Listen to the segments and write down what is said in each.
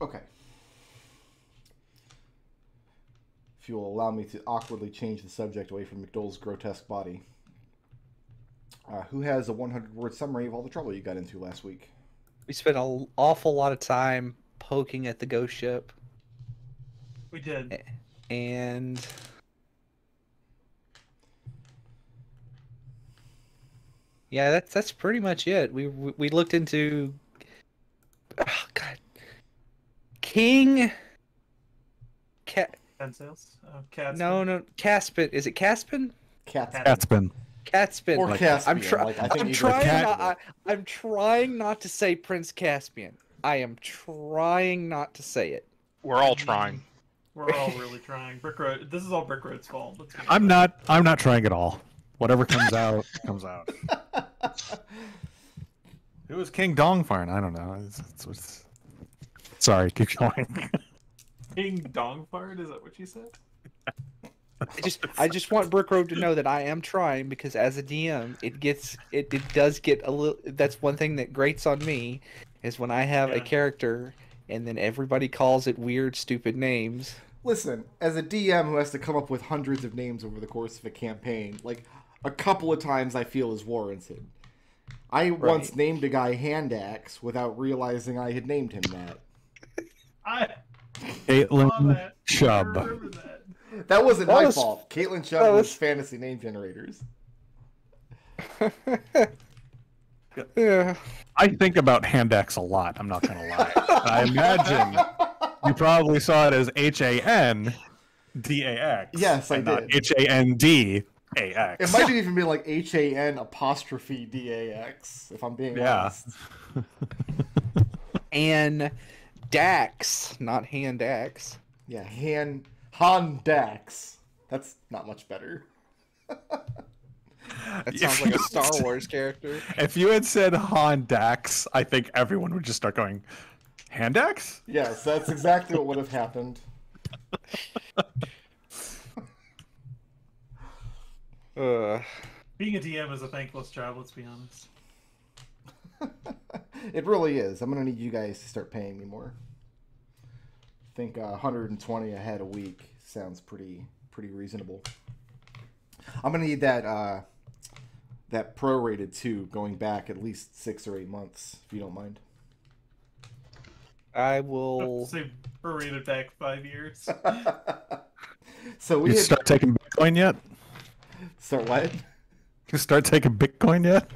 Okay. If you will allow me to awkwardly change the subject away from McDowell's grotesque body. Who has a 100-word summary of all the trouble you got into last week? We spent an awful lot of time poking at the ghost ship. We did. And yeah, that's pretty much it. We looked into God, King Pen sales. Cats. No, Caspin. Is it Caspin? Catspin. Caspin. Or Like, Caspian. I'm trying not to say Prince Caspian. I am trying not to say it. We're all trying. We're all really trying. Brick Road. This is all Brick Road's fault. I'm not trying at all. Whatever comes out, comes out. It was King Dongfarn. I don't know. Sorry, keep going. King Dongfart? Is that what you said? I just want Brick Road to know that I am trying, because as a DM, it does get a little. That's one thing that grates on me, is when I have a character and then everybody calls it weird, stupid names. Listen, as a DM who has to come up with hundreds of names over the course of a campaign, like, a couple of times I feel is warranted. I once named a guy Handaxe without realizing I had named him that. Caitlin Chubb. That wasn't my fault. Caitlin Chubb was Fantasy Name Generators. Yeah. I think about Handaxe a lot, I'm not going to lie. I imagine you probably saw it as Handax. Yes, I did. Not Handax. It might even be like HAN''DAX, if I'm being honest. And Dax, not Handax. Yeah, Handax. That's not much better. That sounds like a Star Wars character. If you had said Handax, I think everyone would just start going, Handax? Yes, that's exactly what would have happened. Being a DM is a thankless job, let's be honest. It really is. I'm going to need you guys to start paying me more. I think 120 a head a week sounds pretty reasonable. I'm going to need that prorated too, going back at least 6 or 8 months, if you don't mind. I will say prorated back 5 years. So we start taking Bitcoin yet? Start what? You start taking Bitcoin yet?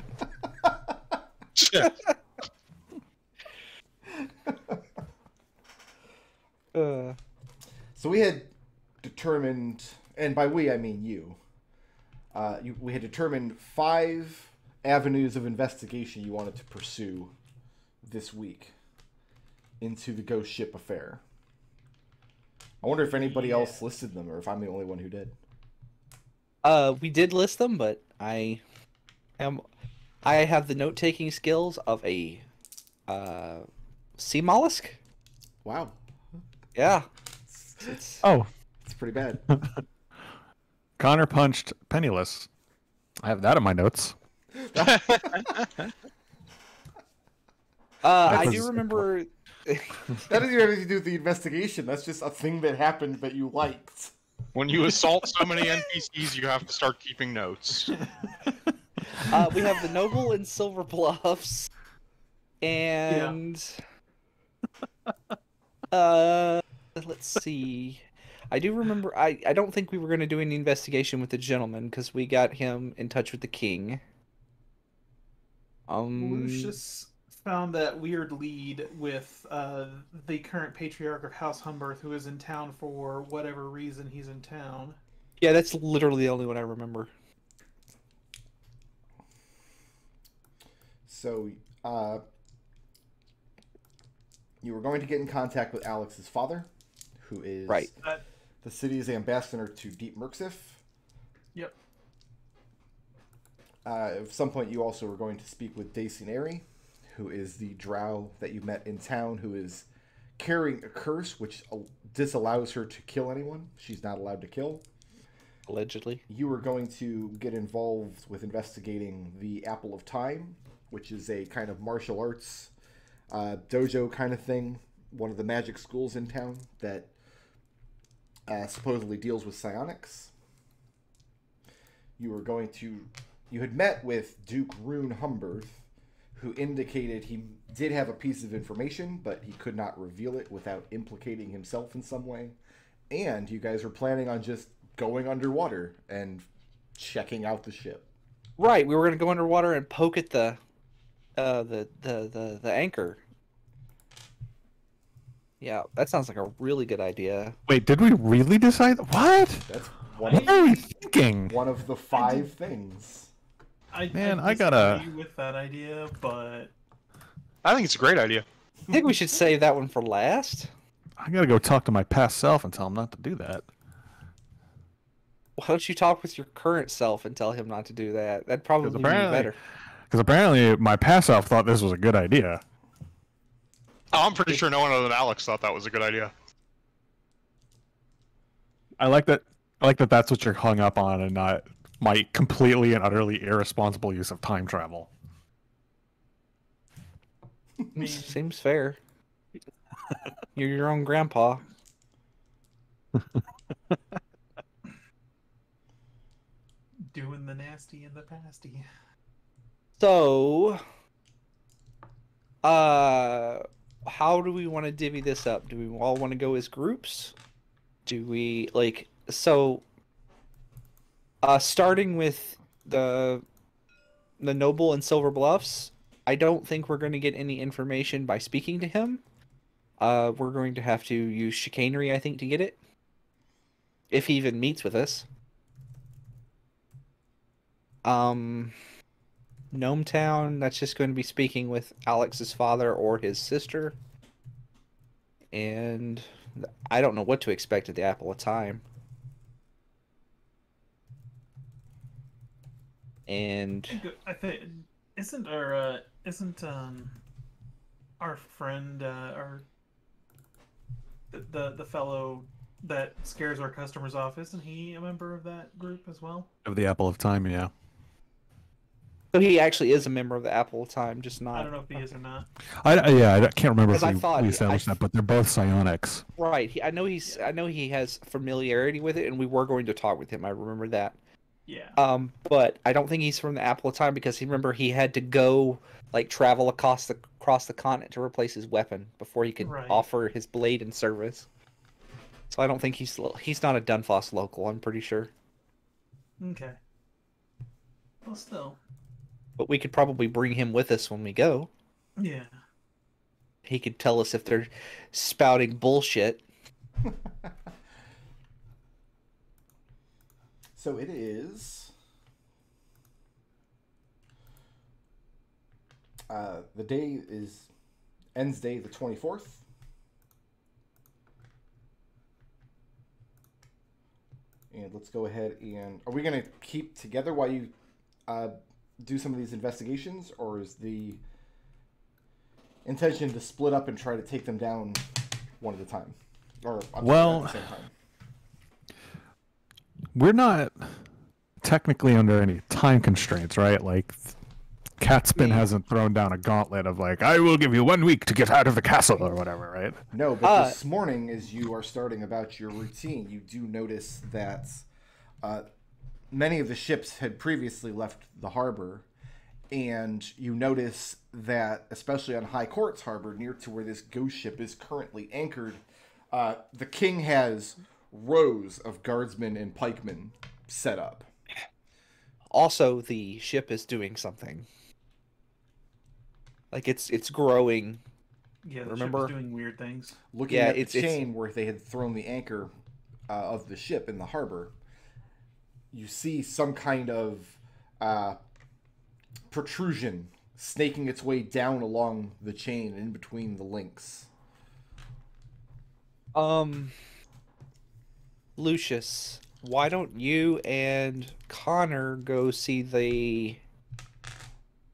So we had determined, and by we I mean you, we had determined 5 avenues of investigation you wanted to pursue this week into the ghost ship affair. I wonder if anybody else listed them, or if I'm the only one who did. We did list them, but I have the note-taking skills of a sea mollusk. Wow. Yeah. It's pretty bad. Connor punched Penniless. I have that in my notes. I do remember. That doesn't have anything to do with the investigation. That's just a thing that happened that you liked. When you assault so many NPCs, you have to start keeping notes. We have the Noble and Silver Bluffs, and let's see. I do remember. I don't think we were going to do any investigation with the gentleman because we got him in touch with the king. Lucius found that weird lead with the current patriarch of House Humberth, who is in town for whatever reason he's in town. Yeah, that's literally the only one I remember. So, you were going to get in contact with Alex's father, who is the city's ambassador to Deep Merksif. Yep. At some point, you also were going to speak with Dacineri, who is the drow that you met in town, who is carrying a curse which disallows her to kill anyone. She's not allowed to kill. Allegedly. You were going to get involved with investigating the Apple of Time, which is a kind of martial arts dojo kind of thing one of the magic schools in town that supposedly deals with psionics. You had met with Duke Rune Humberth, who indicated he did have a piece of information, but he could not reveal it without implicating himself in some way. And you guys were planning on just going underwater and checking out the ship. Right, we were going to go underwater and poke at the anchor. Yeah, that sounds like a really good idea. Wait, did we really decide? What? That's What are we thinking? one of the 5 things. I gotta- disagree with that idea, but I think it's a great idea. I think we should save that one for last. I gotta go talk to my past self and tell him not to do that. Why don't you talk with your current self and tell him not to do that? That'd probably be apparently- better. Because apparently my past self thought this was a good idea. Oh, I'm pretty sure no one other than Alex thought that was a good idea. I like that. That's what you're hung up on, and not my completely and utterly irresponsible use of time travel. Seems fair. You're your own grandpa. doing the nasty and the pasty. So, how do we want to divvy this up? Do we all want to go as groups? Do we starting with the noble in Silver Bluffs? I don't think we're going to get any information by speaking to him. We're going to have to use chicanery, I think, to get it. If he even meets with us. Gnome Town, that's just going to be speaking with Alex's father or his sister. And I don't know what to expect at the Apple of Time. And I think isn't our friend the fellow that scares our customers off, isn't he a member of that group as well? Of the Apple of Time, yeah. so he actually is a member of the Apple of Time, just not. I don't know if he is or not. I can't remember if Because we established that, but they're both psionics. Right. I know he has familiarity with it, and we were going to talk with him. I remember that. Yeah. But I don't think he's from the Apple of Time because he had to go travel across the continent to replace his weapon before he could offer his blade in service. So I don't think he's not a Dunfoss local. I'm pretty sure. Okay. Well, still. But we could probably bring him with us when we go. Yeah. He could tell us if they're spouting bullshit. So it is. The day is Wednesday the 24th. And let's go ahead and... Are we going to keep together while you do some of these investigations? Or is the intention to split up and try to take them down one at a time? Or at the same time? We're not technically under any time constraints, right? Like, Catspin hasn't thrown down a gauntlet of I will give you 1 week to get out of the castle or whatever, right? No, but this morning, as you are starting about your routine, you do notice that many of the ships had previously left the harbor, and you notice that, especially on High Courts Harbor, near to where this ghost ship is currently anchored, the king has rows of guardsmen and pikemen set up. Also, the ship is doing something. It's growing. Yeah, the Remember? ship is doing weird things. Looking at the chain where they had thrown the anchor of the ship in the harbor, you see some kind of protrusion snaking its way down along the chain in between the links. Lucius, why don't you and Connor go see the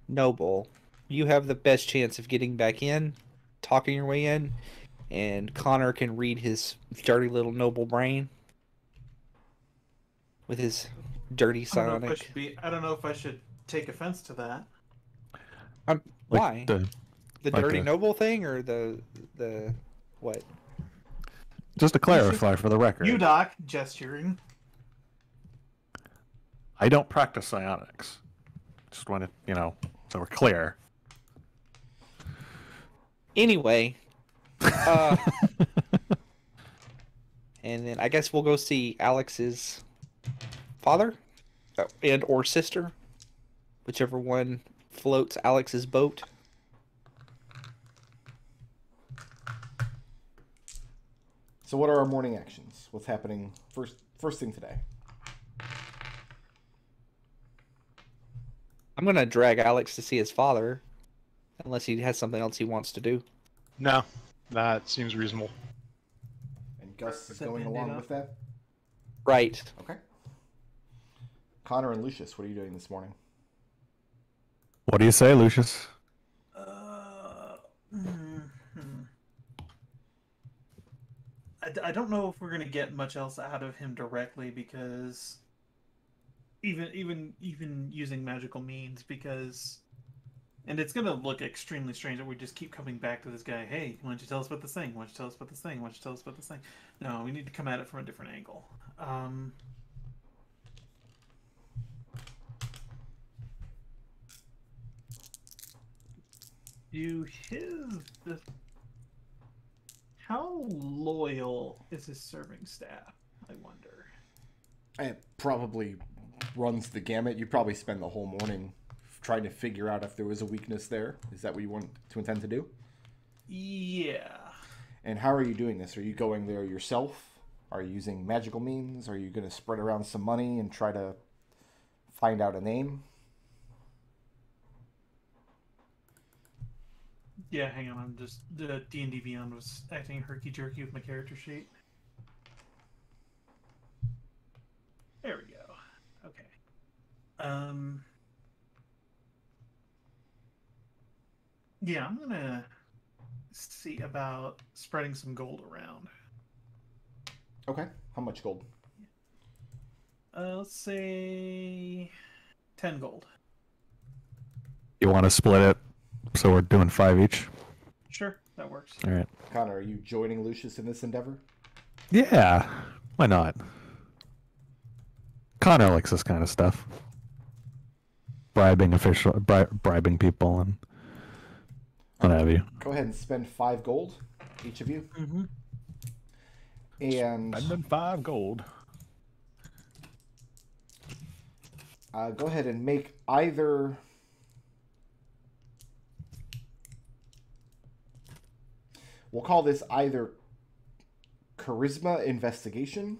noble? You have the best chance of getting back in, talking your way in, and Connor can read his dirty little noble brain with his dirty psionic. I don't know if I should take offense to that. Why? The The dirty noble thing, or the What? Just to clarify for the record, You, Doc, gesturing. I don't practice psionics. Just want to, so we're clear. Anyway, and then I guess we'll go see Alex's father and or sister, whichever one floats Alex's boat. So what are our morning actions? What's happening first thing today? I'm gonna drag Alex to see his father, unless he has something else he wants to do. No, that seems reasonable. And Gus is Set going Band-Aid along up. with that? Right. Okay. Connor and Lucius, what are you doing this morning? What do you say, Lucius? I don't know if we're gonna get much else out of him directly, because even using magical means, because, and it's gonna look extremely strange that we just keep coming back to this guy. Hey, why don't you tell us about this thing? Why don't you tell us about this thing? Why don't you tell us about this thing? No, we need to come at it from a different angle. How loyal is his serving staff, I wonder? It probably runs the gamut. You probably spend the whole morning trying to figure out if there was a weakness there. Is that what you intend to do? Yeah. And how are you doing this? Are you going there yourself? Are you using magical means? Are you going to spread around some money and try to find out a name? Yeah, hang on. I'm just the D&D Beyond was acting herky jerky with my character sheet. There we go. Okay. Yeah, I'm gonna see about spreading some gold around. Okay. How much gold? Let's say 10 gold. You want to split it, so we're doing 5 each? Sure, that works. All right. Connor, are you joining Lucius in this endeavor? Yeah, why not? Connor likes this kind of stuff. Bribing people and what have you. Go ahead and spend 5 gold, each of you. Mm-hmm. And I've been 5 gold. go ahead and make either... We'll call this either charisma investigation,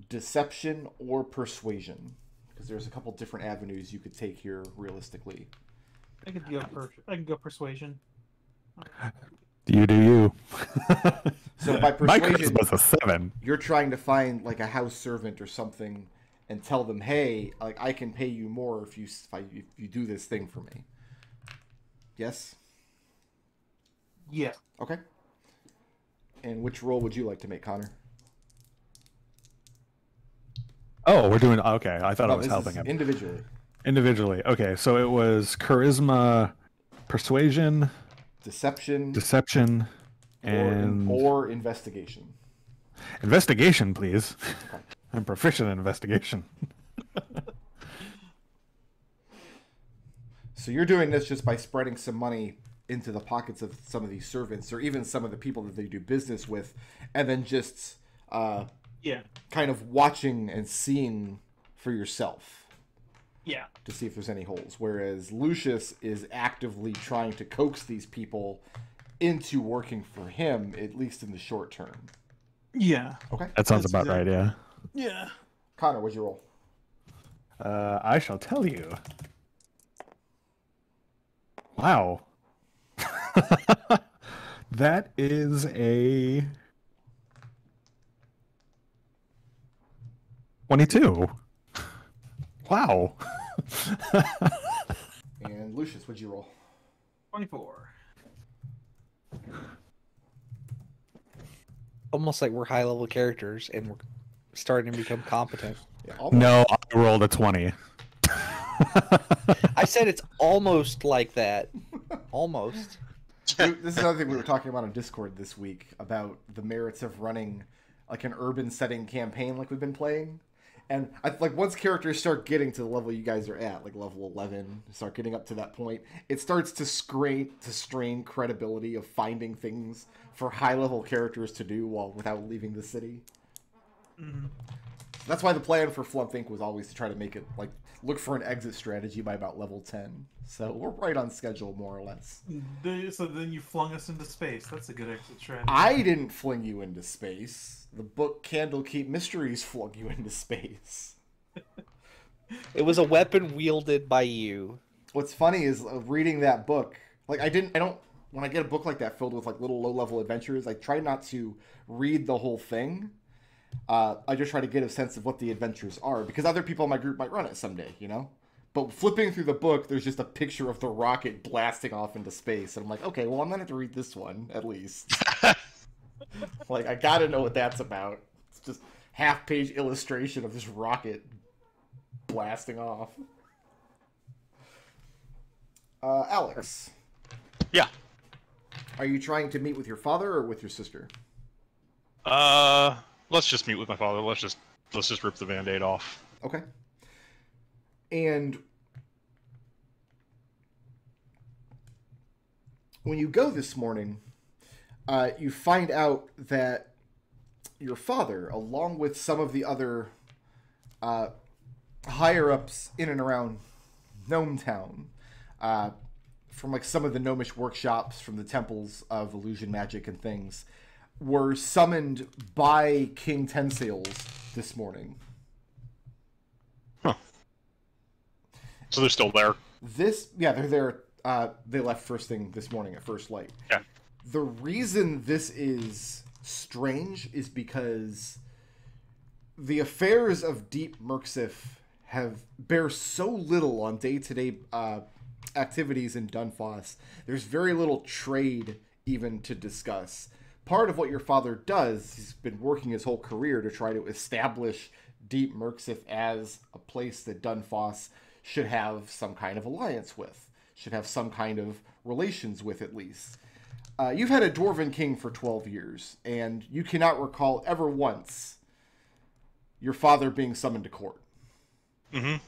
deception, or persuasion. Because there's a couple different avenues you could take here realistically. I can go persuasion. You do you. So by My persuasion, charisma's a 7. you're trying to find like a house servant or something and tell them, hey, like I can pay you more if you do this thing for me. Yes? Yeah. Okay. And which role would you like to make, Connor? Oh, we're doing... Okay, I thought I No, was this helping is him. individually. Individually. Okay, so it was charisma, persuasion, Deception, deception, and... or investigation. Investigation, please. I'm proficient in investigation. So you're doing this just by spreading some money into the pockets of some of these servants or even some of the people that they do business with, and then just Yeah. kind of watching and seeing for yourself Yeah. to see if there's any holes. Whereas Lucius is actively trying to coax these people into working for him, at least in the short term. Yeah. Okay. That sounds That's about right, yeah. Yeah. Connor, what'd you roll? I shall tell you. Wow. That is a 22. Wow. And Lucius, what'd you roll? 24. Almost like we're high level characters and we're starting to become competent. Yeah, almost. No, I rolled a 20. I said it's almost like that. Almost. This is another thing we were talking about on Discord this week about the merits of running like an urban setting campaign like we've been playing. And like once characters start getting to the level you guys are at, like level 11, start getting up to that point, it starts to strain credibility of finding things for high level characters to do without leaving the city. Mm-hmm. That's why the plan for Flump Inc. was always to try to make it like look for an exit strategy by about level 10. So we're right on schedule, more or less. So then you flung us into space. That's a good exit strategy. I didn't fling you into space. The book Candlekeep Mysteries flung you into space. It was a weapon wielded by you. What's funny is reading that book. Like when I get a book like that filled with like little low-level adventures, I try not to read the whole thing. I just try to get a sense of what the adventures are, because other people in my group might run it someday, you know? But flipping through the book, there's just a picture of the rocket blasting off into space, and I'm like, okay, well, I'm gonna have to read this one, at least. Like, I gotta know what that's about. It's just half-page illustration of this rocket blasting off. Alex. Yeah. Are you trying to meet with your father or with your sister? Let's just meet with my father. Let's just rip the Band-Aid off. Okay. And when you go this morning, you find out that your father, along with some of the other higher-ups in and around Gnome Town, from like some of the gnomish workshops from the temples of illusion magic and things, were summoned by King Tensails this morning. Huh. So they're still there? They're there. They left first thing this morning at first light. Yeah. The reason this is strange is because the affairs of Deep Merksif bear so little on day-to-day activities in Dunfoss. There's very little trade even to discuss. Part of what your father does, he's been working his whole career to try to establish Deep Merksif as a place that Dunfoss should have some kind of alliance with, should have some kind of relations with at least. You've had a Dwarven King for 12 years, and you cannot recall ever once your father being summoned to court. Mm-hmm.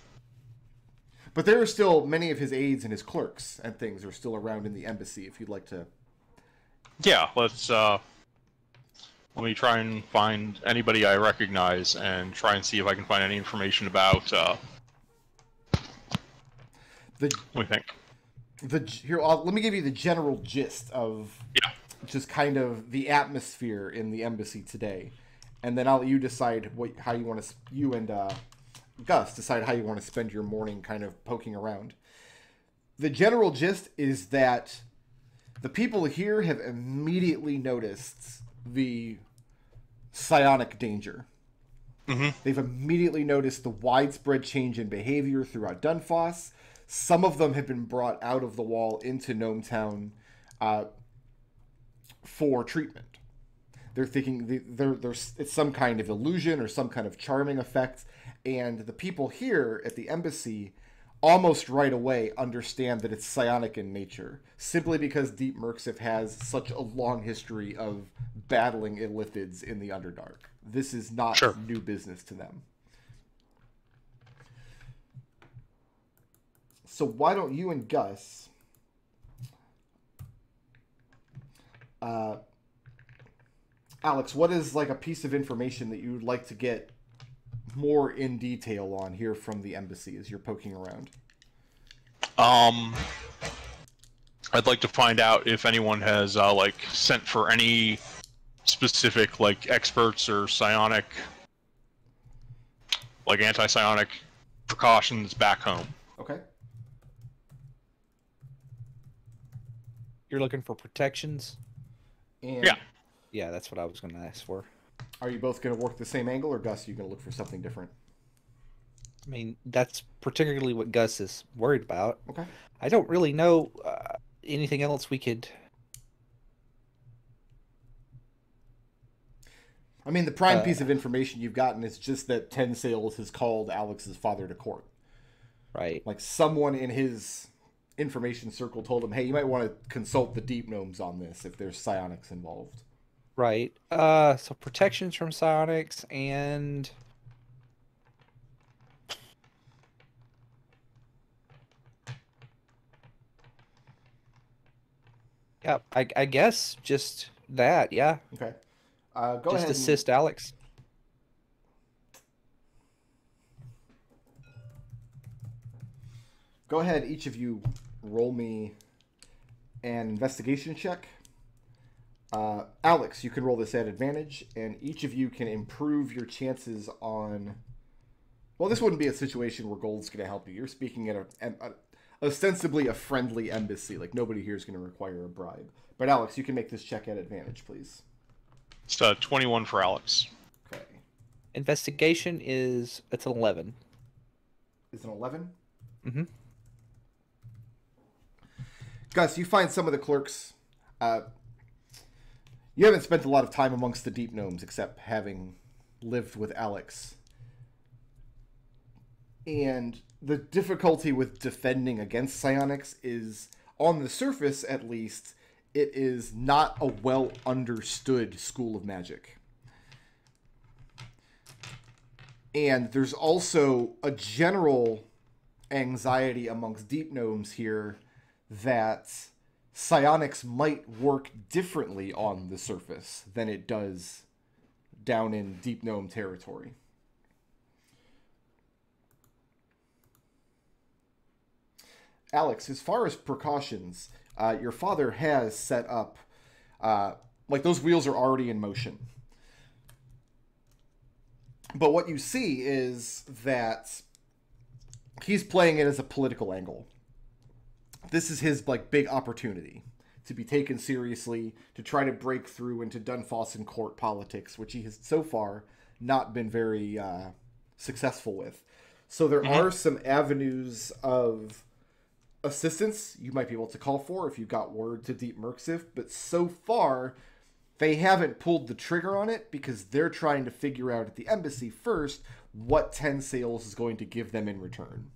But there are still many of his aides and his clerks and things are still around in the embassy if you'd like to. Yeah, let me try and find anybody I recognize and try and see if I can find any information about, what do you think? Let me give you the general gist of just kind of the atmosphere in the embassy today. And then I'll let you decide how you want to, you and Gus decide how you want to spend your morning kind of poking around. The general gist is that the people here have immediately noticed the psionic danger. Mm-hmm. They've immediately noticed the widespread change in behavior throughout Dunfoss. Some of them have been brought out of the wall into Gnome Town for treatment. They're thinking it's some kind of illusion or some kind of charming effect. And the people here at the embassy almost right away understand that it's psionic in nature, simply because Deep Merksif has such a long history of battling illithids in the Underdark. This is not new business to them. So why don't you and Gus Alex, what is like a piece of information that you would like to get more in detail on here from the embassy as you're poking around? I'd like to find out if anyone has like sent for any specific like experts or psionic, like anti-psionic precautions back home. Okay. You're looking for protections? And Yeah. Yeah, that's what I was going to ask for. Are you both going to work the same angle, or Gus, are you going to look for something different? I mean, that's particularly what Gus is worried about. Okay. I don't really know anything else we could... I mean, the prime piece of information you've gotten is just that Tensails has called Alex's father to court. Right. Like, someone in his information circle told him, hey, you might want to consult the deep gnomes on this if there's psionics involved. Right. So protections from psionics and yeah, I guess just that. Yeah. Okay. Go Just ahead. assist Alex. Go ahead, each of you, roll me an investigation check. Alex, you can roll this at advantage, and each of you can improve your chances on... Well, this wouldn't be a situation where gold's going to help you. You're speaking at ostensibly a friendly embassy. Like, nobody here is going to require a bribe. But Alex, you can make this check at advantage, please. It's 21 for Alex. Okay. Investigation it's an 11. Is it 11? Mm-hmm. Gus, you find some of the clerks. You haven't spent a lot of time amongst the deep gnomes, except having lived with Alex. And the difficulty with defending against psionics is, on the surface at least, it is not a well understood school of magic. And there's also a general anxiety amongst deep gnomes here that psionics might work differently on the surface than it does down in deep gnome territory. Alex, as far as precautions, your father has set up, like those wheels are already in motion. But what you see is that he's playing it as a political angle. This is his like big opportunity to be taken seriously, to try to break through into Dunfosson court politics, which he has so far not been very successful with. So there are some avenues of assistance you might be able to call for if you got word to Deep Merksif, but so far they haven't pulled the trigger on it because they're trying to figure out at the embassy first what 10 sales is going to give them in return.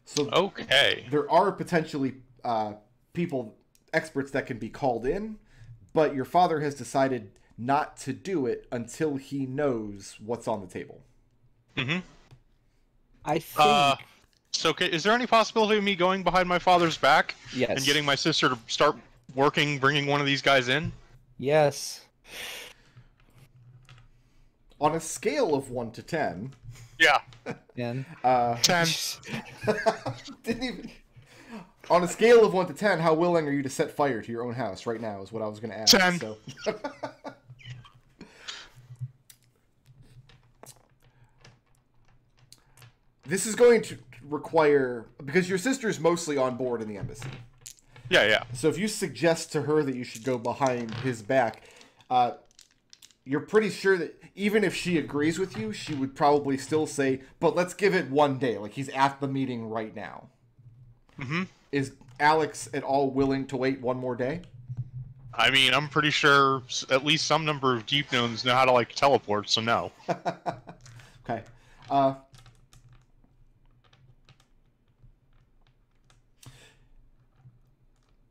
So okay, there are potentially experts that can be called in, but your father has decided not to do it until he knows what's on the table. Mm-hmm. I think. So, is there any possibility of me going behind my father's back Yes. and getting my sister to start working, bringing one of these guys in? Yes. On a scale of 1 to 10... Yeah. 10. 10. Didn't even... On a scale of 1 to 10, how willing are you to set fire to your own house right now is what I was going to ask. 10. So. This is going to require... Because your sister's mostly on board in the embassy. Yeah. So if you suggest to her that you should go behind his back, you're pretty sure that even if she agrees with you, she would probably still say, but let's give it one day. Like, he's at the meeting right now. Mm-hmm. Is Alex at all willing to wait one more day? I mean, I'm pretty sure at least some number of deep gnomes know how to, like, teleport, so no. Okay.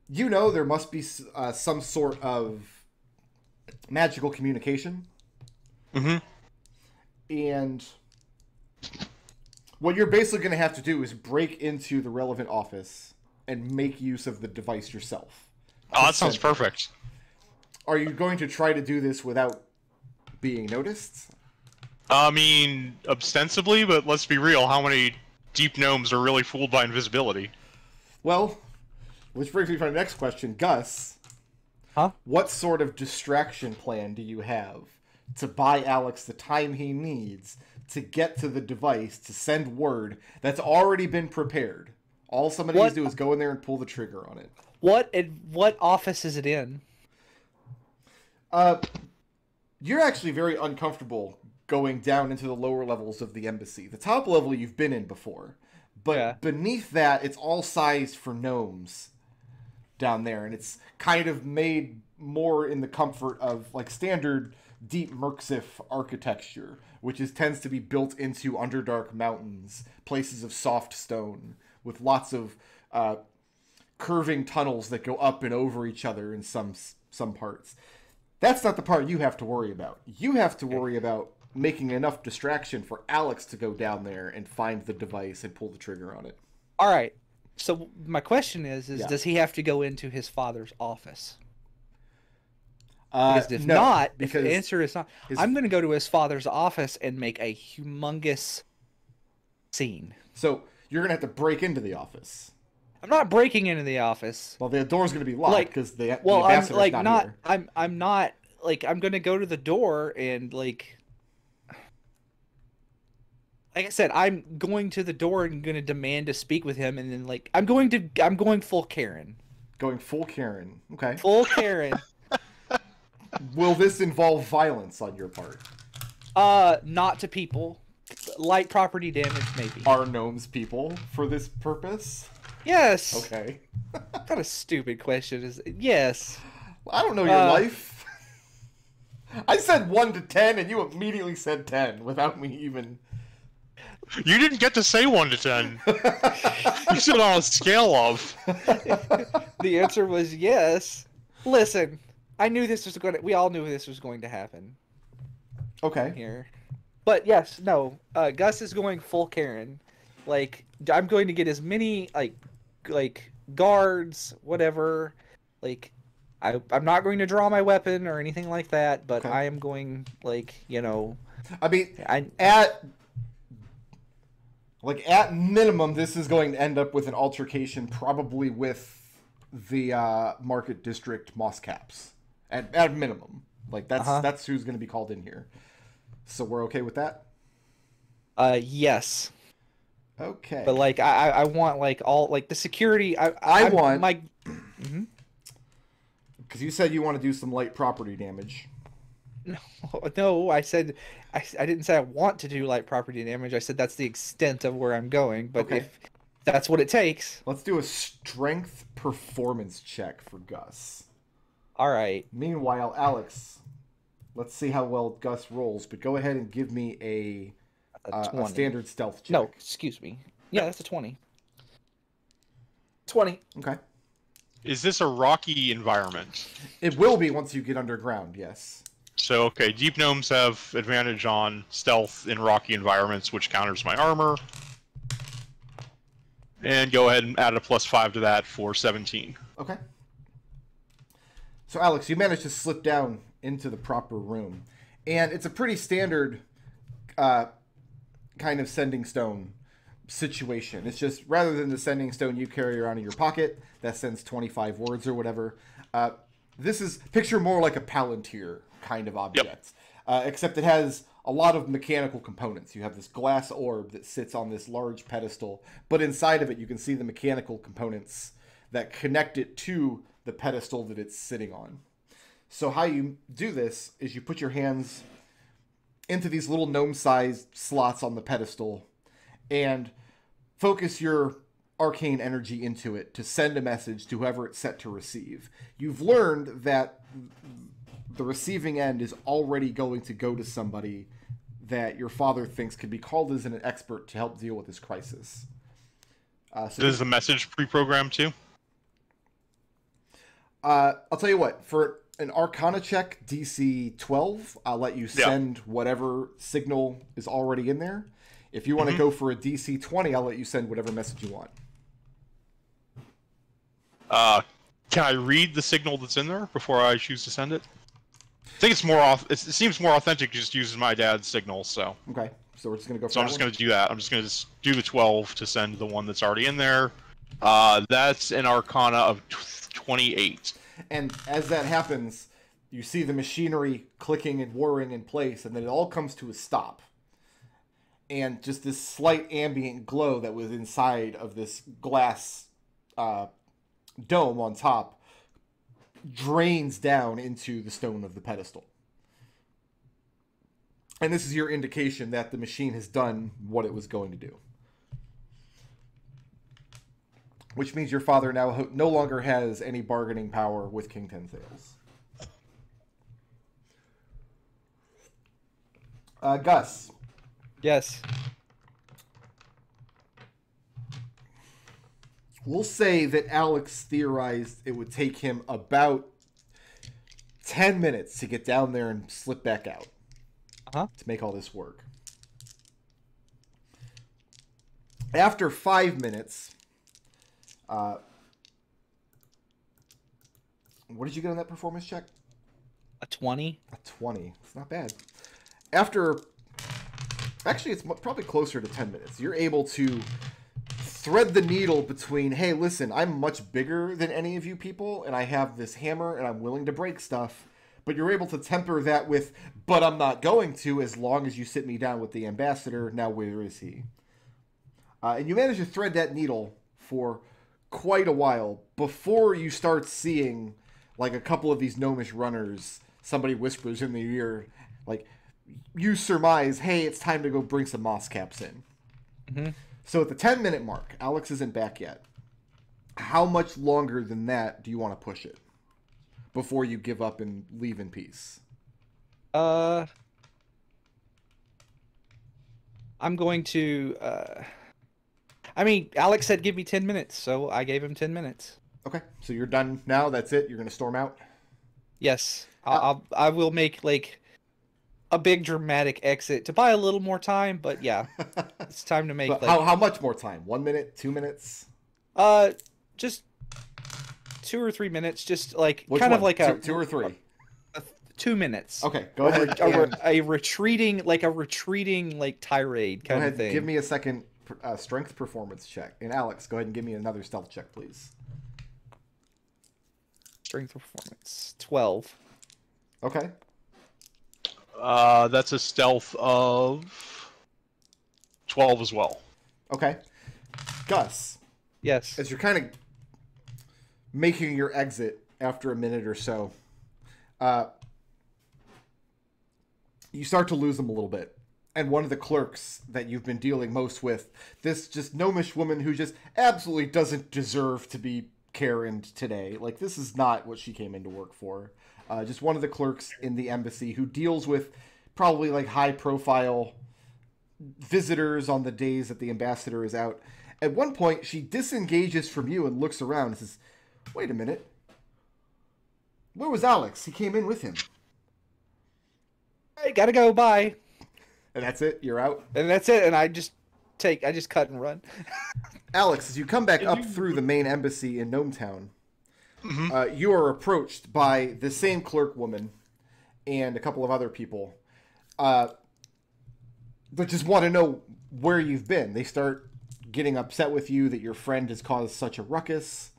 You know there must be some sort of magical communication. Mm-hmm. And what you're basically going to have to do is break into the relevant office and make use of the device yourself. Oh, that sounds perfect. Are you going to try to do this without being noticed? I mean, ostensibly, but let's be real, how many deep gnomes are really fooled by invisibility? Well, which brings me to my next question. Gus, what sort of distraction plan do you have to buy Alex the time he needs to get to the device to send word that's already been prepared? All somebody needs to do is go in there and pull the trigger on it. What office is it in? You're actually very uncomfortable going down into the lower levels of the embassy. The top level you've been in before, but beneath that, it's all sized for gnomes down there, and it's kind of made more in the comfort of like standard deep Merksif architecture, which tends to be built into Underdark mountains, places of soft stone, with lots of curving tunnels that go up and over each other in some parts. That's not the part you have to worry about. You have to worry about making enough distraction for Alex to go down there and find the device and pull the trigger on it. All right. So my question is Yeah. does he have to go into his father's office? Because if No, not, because if the answer is not, I'm going to go to his father's office and make a humongous scene. So you're gonna have to break into the office. I'm not breaking into the office. Well, the door's gonna be locked Like, because the Well, I'm ambassador's like not here. I'm not like I'm going to go to the door and like I said, I'm going to the door and going to demand to speak with him, and then like I'm going full Karen. Going full Karen. Okay. Full Karen. Will this involve violence on your part? Not to people. Light property damage, maybe. Are gnomes people for this purpose? Yes. Okay. What kind of stupid question is it? Yes. Well, I don't know your life. I said 1 to 10, and you immediately said 10 without me even. You didn't get to say 1 to 10. You said on a scale of. The answer was yes. Listen, I knew this was going to. We all knew this was going to happen Okay. here. But yes, no. Gus is going full Karen. Like I'm going to get as many like guards, whatever. Like I'm not going to draw my weapon or anything like that. But Okay. I am going like I mean, I at minimum, this is going to end up with an altercation, probably with the Market District Moss Caps. At minimum, like that's who's going to be called in here. So we're okay with that. yes. Okay. But like I want like all like the security. I want my. because you said you want to do some light property damage. No, I said I didn't say I want to do light property damage. I said that's the extent of where I'm going. But Okay. if that's what it takes, Let's do a strength performance check for Gus. all right. Meanwhile, Alex, let's see how well Gus rolls. But go ahead and give me a 20. standard stealth check. No, excuse me. Yeah, that's a 20. 20. Okay. Is this a rocky environment? It will be once you get underground. Yes. So, okay, deep gnomes have advantage on stealth in rocky environments, which counters my armor. And go ahead and add a +5 to that for 17. Okay. So, Alex, you managed to slip down into the proper room. And it's a pretty standard kind of sending stone situation. It's just, rather than the sending stone you carry around in your pocket that sends 25 words or whatever, this is, picture more like a Palantir kind of object. Except it has a lot of mechanical components. You have this glass orb that sits on this large pedestal, but inside of it you can see the mechanical components that connect it to the pedestal that it's sitting on. So how you do this is you put your hands into these little gnome-sized slots on the pedestal and focus your arcane energy into it to send a message to whoever it's set to receive. You've learned that the receiving end is already going to go to somebody that your father thinks could be called as an expert to help deal with this crisis. So Is the message pre-programmed too? I'll tell you what, for an Arcana check, DC 12, I'll let you send whatever signal is already in there. If you want to go for a DC 20, I'll let you send whatever message you want. Can I read the signal that's in there before I choose to send it? I think it's more it seems more authentic just using my dad's signal, so. Okay, so we're just going to go for So I'm that just one? going to do that. I'm just going to do the 12 to send the one that's already in there. That's an Arcana of 28. And as that happens, you see the machinery clicking and whirring in place, and then it all comes to a stop. And just this slight ambient glow that was inside of this glass dome on top drains down into the stone of the pedestal. And this is your indication that the machine has done what it was going to do. Which means your father now no longer has any bargaining power with King Ten Sails. Gus. Yes. We'll say that Alex theorized it would take him about 10 minutes to get down there and slip back out. Uh-huh. To make all this work. After 5 minutes, what did you get on that performance check? A 20. A 20. It's not bad. After, actually, it's probably closer to 10 minutes. You're able to thread the needle between, hey, listen, I'm much bigger than any of you people, and I have this hammer, and I'm willing to break stuff. But you're able to temper that with, but I'm not going to, as long as you sit me down with the ambassador. Now, where is he? And you manage to thread that needle for quite a while before you start seeing, like, a couple of these gnomish runners. Somebody whispers in the ear, like, you surmise, hey, it's time to go bring some moss caps in. Mm-hmm. So at the 10-minute mark, Alex isn't back yet. How much longer than that do you want to push it before you give up and leave in peace? I'm going to... I mean, Alex said give me 10 minutes, so I gave him 10 minutes. Okay, so you're done now? That's it? You're going to storm out? Yes. I will make, like, a big dramatic exit to buy a little more time, but yeah. It's time to make, But like... how much more time? 1 minute? 2 minutes? Just 2 or 3 minutes, just, like, Which kind one? of like two or three? 2 minutes. Okay, go ahead. A retreating, like, tirade Go kind ahead, of thing. give me a second strength performance check. And Alex, go ahead and give me another stealth check, please. Strength performance. 12. Okay. That's a stealth of 12 as well. Okay. Gus, Yes. as you're kind of making your exit after a minute or so, you start to lose them a little bit. And one of the clerks that you've been dealing most with, this just gnomish woman who just absolutely doesn't deserve to be Karen'd today. Like, this is not what she came into work for. Just one of the clerks in the embassy who deals with probably, like, high-profile visitors on the days that the ambassador is out. At one point, she disengages from you and looks around and says, wait a minute. Where was Alex? He came in with him. I gotta go, bye. And that's it? You're out? And that's it, and I just cut and run. Alex, as you come back up through the main embassy in Gnometown, you are approached by the same clerk woman and a couple of other people that just want to know where you've been. They start getting upset with you that your friend has caused such a ruckus.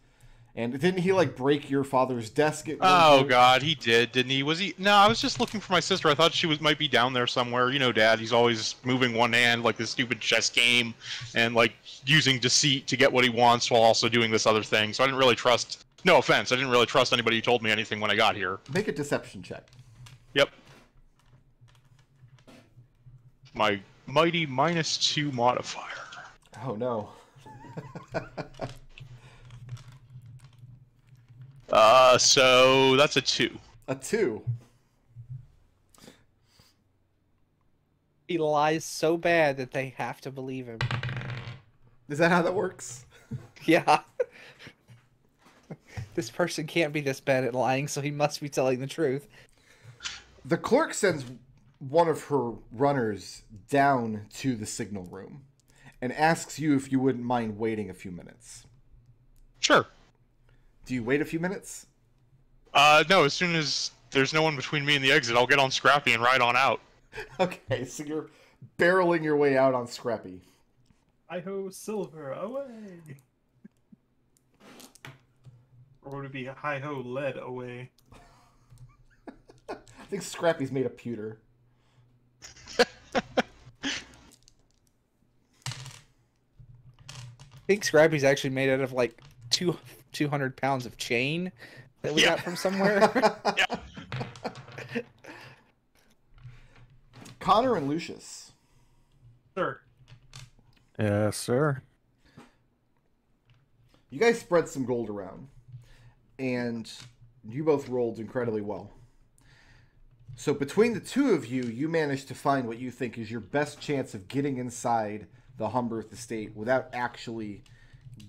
And didn't he, like, break your father's desk? Oh, God, he did, didn't he? Was he? No, I was just looking for my sister. I thought she might be down there somewhere. You know, Dad, he's always moving one hand, like this stupid chess game, and, like, using deceit to get what he wants while also doing this other thing. So I didn't really trust... No offense, I didn't really trust anybody who told me anything when I got here. Make a deception check. Yep. My mighty -2 modifier. Oh, no. So that's a 2. A 2. He lies so bad that they have to believe him. Is that how that works? Yeah. This person can't be this bad at lying, so he must be telling the truth. The clerk sends one of her runners down to the signal room and asks you if you wouldn't mind waiting a few minutes. Sure. Do you wait a few minutes? No, as soon as there's no one between me and the exit, I'll get on Scrappy and ride on out. Okay, so you're barreling your way out on Scrappy. Hi-ho, silver, away! Or would it be hi-ho, lead, away? I think Scrappy's made of pewter. I think Scrappy's actually made out of, like, 200 pounds of chain that we got from somewhere. Yeah. Connor and Lucius. Sir. Yes, sir. You guys spread some gold around, and you both rolled incredibly well. So between the two of you, you manage to find what you think is your best chance of getting inside the Humberth estate without actually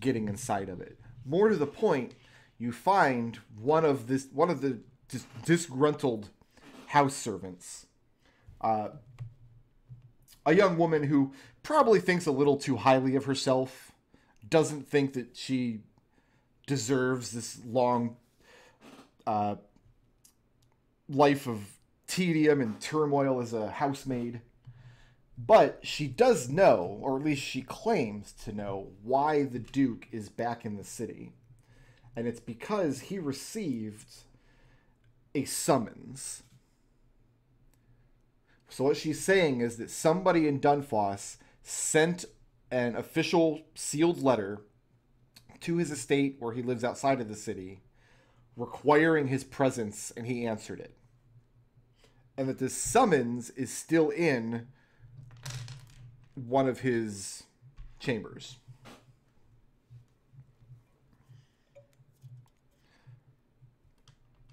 getting inside of it. More to the point, you find one of the disgruntled house servants, a young woman who probably thinks a little too highly of herself, doesn't think that she deserves this long life of tedium and turmoil as a housemaid. But she does know, or at least she claims to know, why the Duke is back in the city. And it's because he received a summons. So what she's saying is that somebody in Dunfoss sent an official sealed letter to his estate where he lives outside of the city, requiring his presence, and he answered it. And that this summons is still in one of his chambers.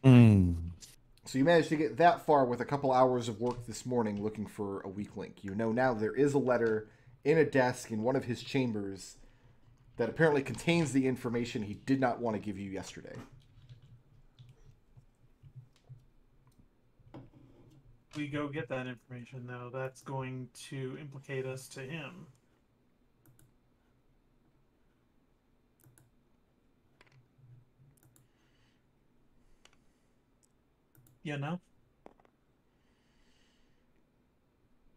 So you managed to get that far with a couple hours of work this morning looking for a weak link. You know now there is a letter in a desk in one of his chambers that apparently contains the information he did not want to give you yesterday. We go get that information, though. That's going to implicate us to him. You know?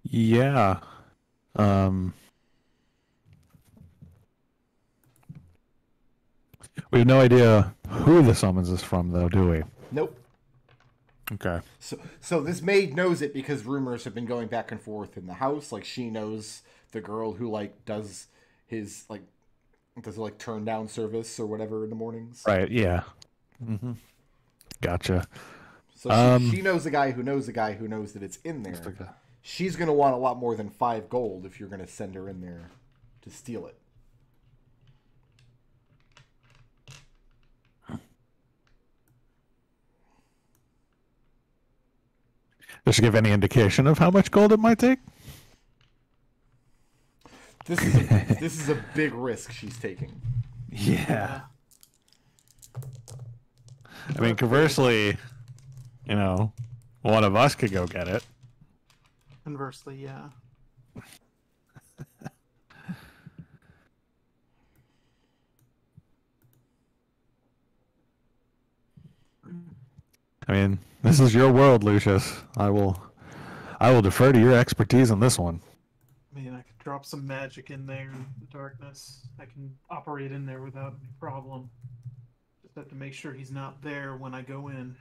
Yeah. We have no idea who the summons is from, though, do we? Nope. Okay. So this maid knows it because rumors have been going back and forth in the house. Like, she knows the girl who, like, does his, like, turn down service or whatever in the mornings. Right, yeah. Mm-hmm. Gotcha. So she knows the guy who knows the guy who knows that it's in there. She's going to want a lot more than 5 gold if you're going to send her in there to steal it. Does she give any indication of how much gold it might take? This is a big risk she's taking. Yeah. I mean, conversely, you know, one of us could go get it. Conversely, yeah. I mean, this is your world, Lucius. I will defer to your expertise on this one. I mean, I could drop some magic in there in the darkness. I can operate in there without any problem. Just have to make sure he's not there when I go in.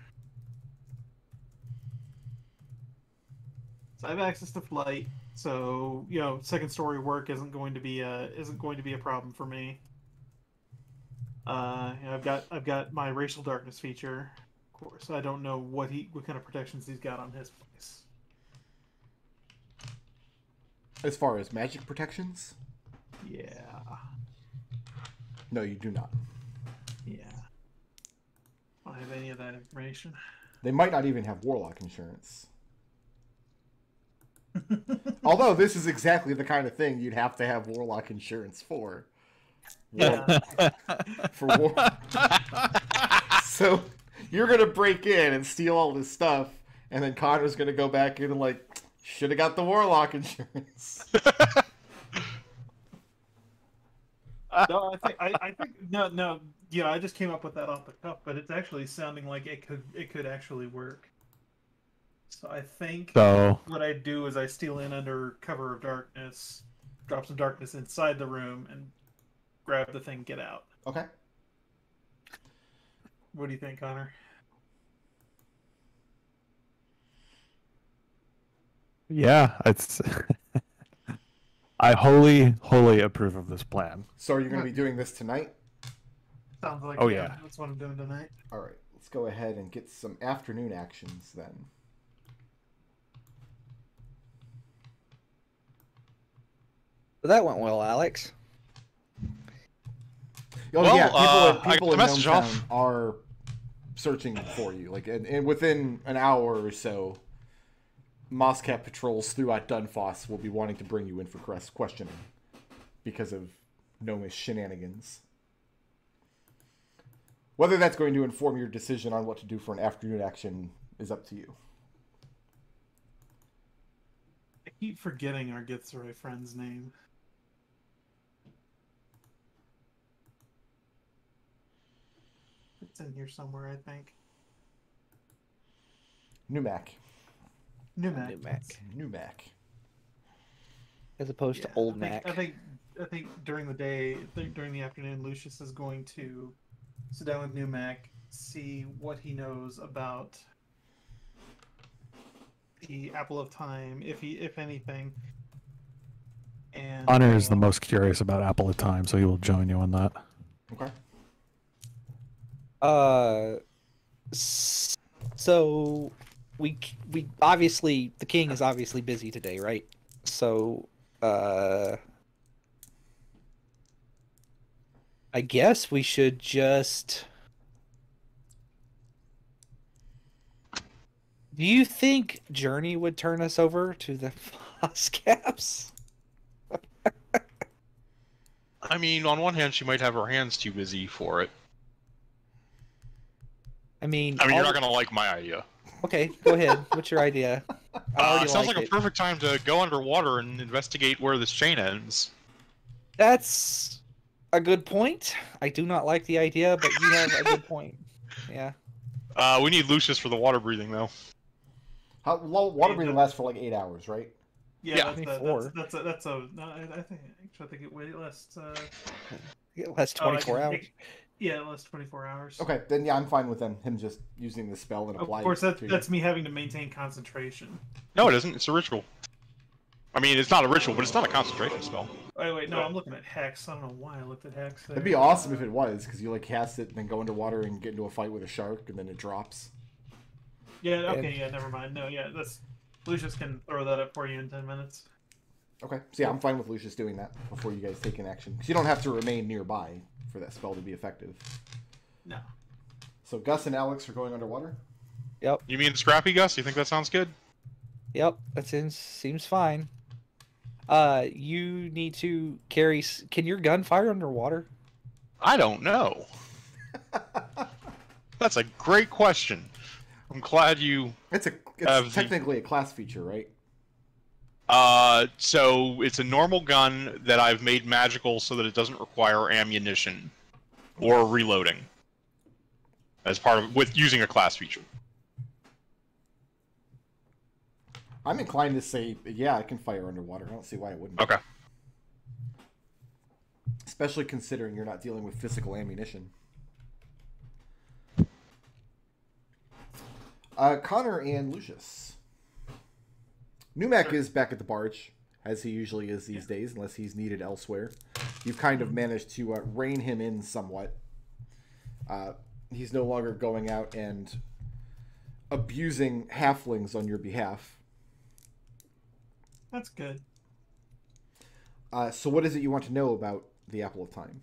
So I have access to flight, so you know, second story work isn't going to be a problem for me. You know, I've got my racial darkness feature. Of course, I don't know what kind of protections he's got on his place. As far as magic protections? Yeah. No, you do not. Yeah. I don't have any of that information. They might not even have warlock insurance. Although this is exactly the kind of thing you'd have to have warlock insurance for. Yeah. So you're gonna break in and steal all this stuff, and then Connor's gonna go back in and like, should have got the warlock insurance. No, I think no. Yeah, I just came up with that off the cuff, but it's actually sounding like it could actually work. So I think what I do is I steal in under cover of darkness, drop some darkness inside the room, and grab the thing, get out. Okay. What do you think, Connor? Yeah, it's. I wholly approve of this plan. So are you going to be doing this tonight? Sounds like yeah. That's what I'm doing tonight. All right, let's go ahead and get some afternoon actions then. So that went well, Alex. Oh Well, yeah, I people got in the message Gnome off. Town are searching for you. Like, and within an hour or so, Moscat patrols throughout Dunfoss will be wanting to bring you in for questioning because of gnomish shenanigans. Whether that's going to inform your decision on what to do for an afternoon action is up to you. I keep forgetting our Githzerai friend's name. It's in here somewhere, I think. Numac. Numac. As opposed to Old Mac. I think during the day, during the afternoon, Lucius is going to sit down with Numac, see what he knows about the Apple of Time, if anything. And Honor is the most curious about Apple of Time, so he will join you on that. Okay. So we obviously, the king is obviously busy today, right? So I guess we should just... Do you think Journey would turn us over to the Foscaps? I mean, on one hand, she might have her hands too busy for it. I mean, you're not gonna like my idea. Okay, go ahead. What's your idea? Sounds like a perfect time to go underwater and investigate where this chain ends. That's a good point. I do not like the idea, but you have a good point. Yeah. We need Lucius for the water breathing, though. Water breathing lasts for like 8 hours, right? Yeah, Yeah. that's a. No, I think it lasts. It lasts 24 hours. Yeah, it lasts 24 hours. Okay, then yeah, I'm fine with him just using the spell and applying. Of course, that's me having to maintain concentration. No, it isn't. It's a ritual. I mean, it's not a ritual, but it's not a concentration spell. Wait, no, I'm looking at Hex. I don't know why I looked at Hex there. It'd be awesome if it was, because you like cast it and then go underwater and get into a fight with a shark, and then it drops. Yeah. Okay. Yeah. Never mind. No. Yeah. That's Lucius can throw that up for you in 10 minutes. Okay. So yeah, I'm fine with Lucius doing that before you guys take an action, because you don't have to remain nearby for that spell to be effective. No. So Gus and Alex are going underwater? Yep. You mean Scrappy, Gus? You think that sounds good? Yep. That seems fine. You need to carry... Can your gun fire underwater? I don't know. That's a great question. I'm glad you... It's technically a class feature, right? So it's a normal gun that I've made magical so that it doesn't require ammunition or reloading as part of with using a class feature. I'm inclined to say, yeah, I can fire underwater. I don't see why it wouldn't. Okay. Especially considering you're not dealing with physical ammunition. Connor and Lucius. Numac is back at the barge, as he usually is these days, unless he's needed elsewhere. You've kind of managed to rein him in somewhat. He's no longer going out and abusing halflings on your behalf. That's good. So what is it you want to know about the Apple of Time?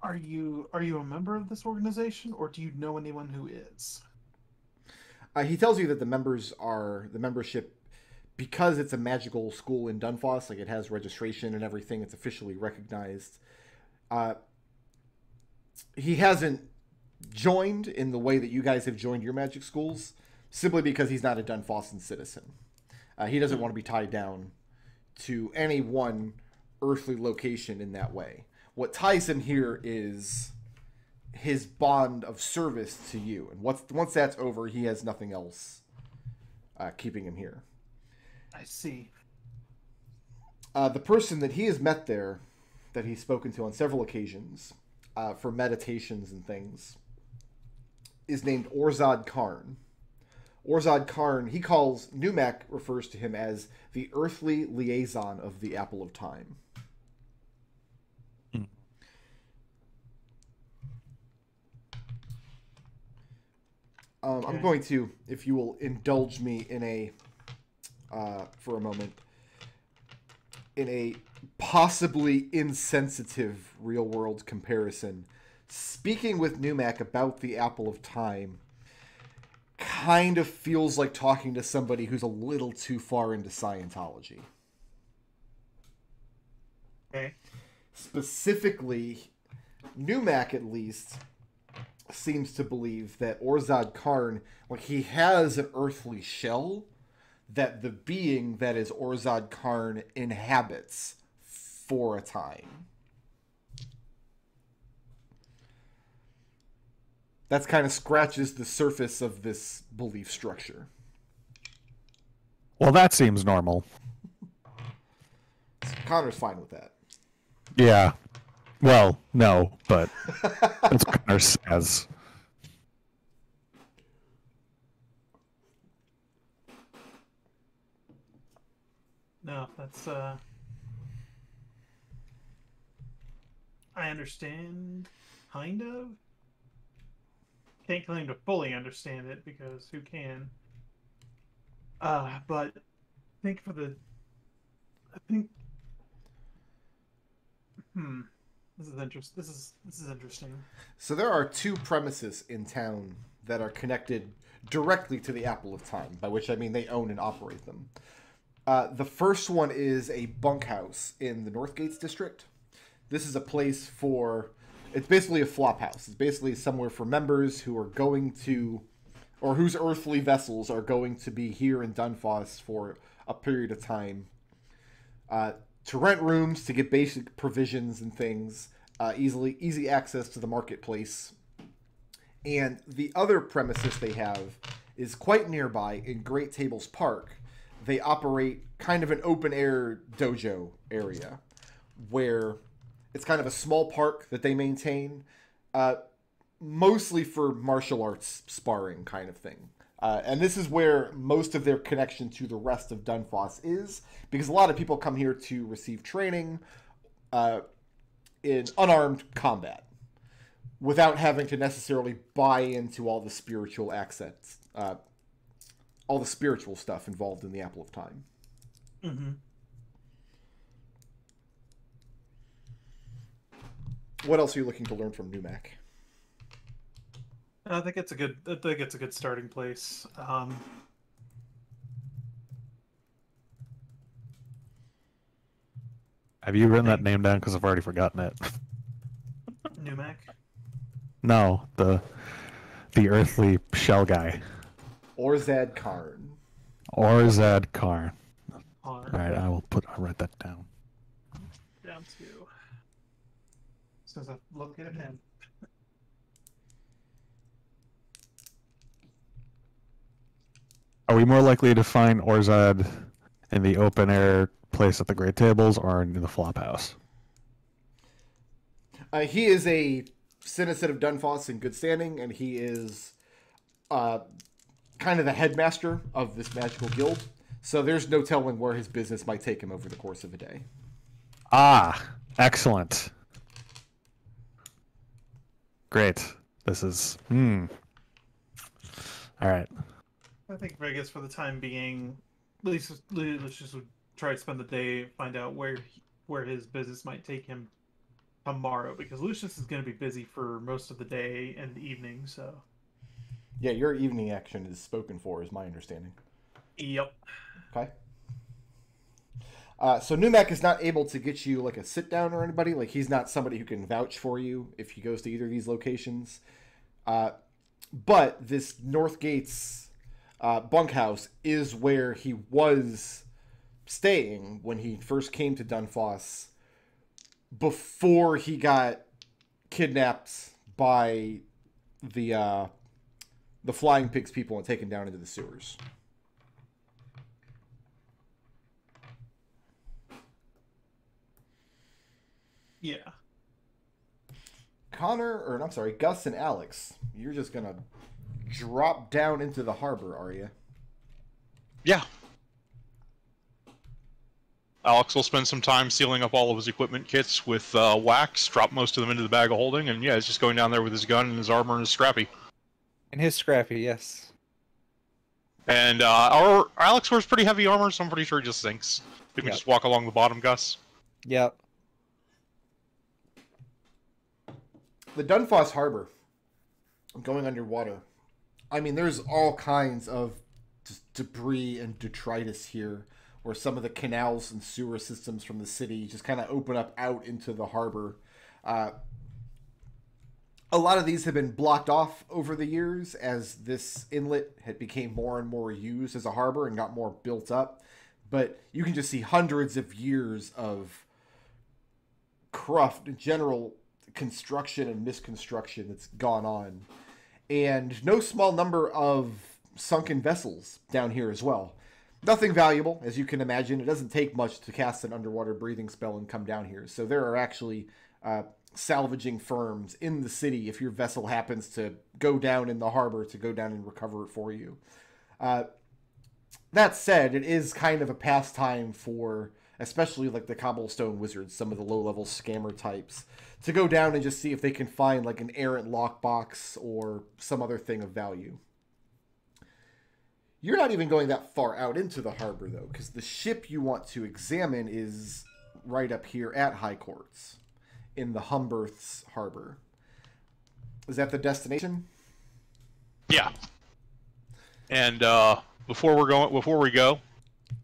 Are you a member of this organization, or do you know anyone who is? He tells you that the membership, because it's a magical school in Dunfoss, like it has registration and everything, it's officially recognized. He hasn't joined in the way that you guys have joined your magic schools, simply because he's not a Dunfossan citizen. He doesn't want to be tied down to any one earthly location in that way. What ties him here is his bond of service to you, and once that's over, he has nothing else keeping him here. I see. The person that he has met there, that he's spoken to on several occasions for meditations and things, is named Orzad Karn. Orzad Karn, Numac refers to him as the earthly liaison of the Apple of Time. Okay. I'm going to, if you will indulge me in for a moment, in a possibly insensitive real-world comparison, speaking with Numac about the Apple of Time kind of feels like talking to somebody who's a little too far into Scientology. Okay. Specifically, Numac at least seems to believe that Orzad Karn, like, he has an earthly shell that the being that is Orzad Karn inhabits for a time. That's kind of scratches the surface of this belief structure. Well, that seems normal. So Connor's fine with that. Yeah. Well, no, but that's what Connor says. No, that's I understand, kind of. Can't claim to fully understand it because who can? But I think this is interesting. This is interesting. So there are two premises in town that are connected directly to the Apple of Time, by which I mean they own and operate them. The first one is a bunkhouse in the Northgates district. This is a place for... It's basically a flop house. It's basically somewhere for members who are going to... or whose earthly vessels are going to be here in Dunfoss for a period of time. To rent rooms, to get basic provisions and things. Easy access to the marketplace. And the other premises they have is quite nearby in Great Tables Park. They operate kind of an open-air dojo area where it's kind of a small park that they maintain, mostly for martial arts sparring kind of thing. And this is where most of their connection to the rest of Dunfoss is, because a lot of people come here to receive training in unarmed combat without having to necessarily buy into all the spiritual accents, all the spiritual stuff involved in the Apple of Time. Mm-hmm. What else are you looking to learn from Numac? I think it's a good starting place. Have you written that name down? Because I've already forgotten it. Numac. No, the earthly shell guy. Orzad Karn. Orzad Karn. All All right, I'll write that down. down to. Since I located him. Are we more likely to find Orzad in the open air place at the Great Tables or in the flop house? He is a citizen of Dunfoss in good standing, and he is kind of the headmaster of this magical guild. So there's no telling where his business might take him over the course of a day. Ah, excellent. Great. This is... All right. I think Vegas, for the time being, let's just try to spend the day, find out where his business might take him tomorrow, because Lucius is going to be busy for most of the day and the evening. So yeah, your evening action is spoken for, is my understanding. Yep. Okay. So Numac is not able to get you like a sit down or anybody. Like, he's not somebody who can vouch for you if he goes to either of these locations. But this Northgates bunkhouse is where he was staying when he first came to Dunfoss, before he got kidnapped by the Flying Pigs people and taken down into the sewers. Yeah. Gus and Alex, you're just gonna drop down into the harbor, are you? Yeah. Alex will spend some time sealing up all of his equipment kits with wax, drop most of them into the bag of holding, and yeah, he's just going down there with his gun and his armor and his scrappy. And his scrappy, yes. And our Alex wears pretty heavy armor, so I'm pretty sure he just sinks. You can Yep. just walk along the bottom, Gus. Yep. The Dunfoss Harbor, going underwater, I mean, there's all kinds of just debris and detritus here, where some of the canals and sewer systems from the city just kind of open up out into the harbor. A lot of these have been blocked off over the years as this inlet had became more and more used as a harbor and got more built up. But you can just see hundreds of years of corrupt general construction and misconstruction that's gone on. And no small number of sunken vessels down here as well. Nothing valuable, as you can imagine. It doesn't take much to cast an underwater breathing spell and come down here. So there are actually salvaging firms in the city if your vessel happens to go down in the harbor to go down and recover it for you. That said, it is kind of a pastime for, especially like the cobblestone wizards, some of the low-level scammer types, to go down and just see if they can find like an errant lockbox or some other thing of value. You're not even going that far out into the harbor, though, because the ship you want to examine is right up here at High Courts in the Humberth's harbor. Is that the destination? Yeah. And before we go,